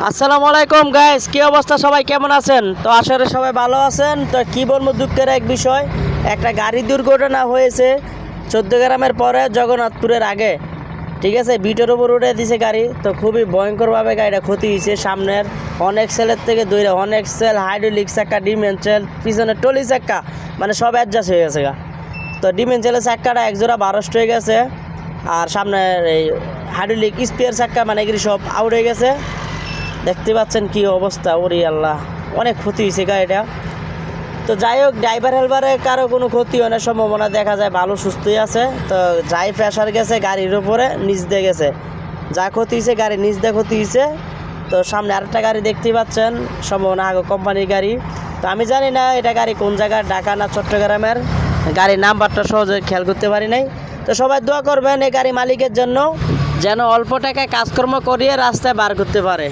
আসসালামু আলাইকুম গাইস, কি অবস্থা? সবাই কেমন আছেন? তো আসলে সবাই ভালো আছেন। তো কি বলবো, দুঃখের এক বিষয়, একটা গাড়ি দুর্ঘটনা হয়েছে 14 গ্রামের পরে জগন্নাথপুরের আগে। ঠিক আছে, বিটের উপর উঠে দিছে গাড়ি। তো খুবই ভয়ঙ্করভাবে গাড়িটা ক্ষতি হয়েছে। সামনের অনেক সেলের থেকে দূরে অনেক সেল, হাইড্রোলিক চাক্কা, ডিমেনসেল, পিছনে টলি চাক্কা, মানে সব অ্যাডজাস্ট হয়ে গেছে গা। তো ডিমেনসেলের চাক্কাটা একজোড়া বারস্ট হয়ে গেছে, আর সামনের এই হাইড্রোলিক স্পিয়ার চাক্কা মানে এগুলি সব আউট হয়ে গেছে। দেখতে পাচ্ছেন কি অবস্থা, ওরে আল্লাহ, অনেক ক্ষতি হয়েছে গাড়িটা। তো যাই হোক, ড্রাইভার হেলভারে কারো কোনো ক্ষতি হয় না, সম্ভাবনা দেখা যায় ভালো সুস্থই আছে। তো যাই প্রেশার গেছে গাড়ির উপরে, নিচ দিয়ে গেছে, যা ক্ষতি হয়েছে গাড়ি নিচ দিয়ে ক্ষতি হয়েছে। তো সামনে আরেকটা গাড়ি দেখতেই পাচ্ছেন, সম্ভাবনা আগে কোম্পানির গাড়ি। তো আমি জানি না এটা গাড়ি কোন জায়গার, ঢাকা না চট্টগ্রামের। গাড়ির নাম্বারটা সহজে খেয়াল করতে পারি নাই। তো সবাই দোয়া করবেন এই গাড়ি মালিকের জন্য, যেন অল্প টাকায় কাজকর্ম করিয়ে রাস্তায় বার করতে পারে।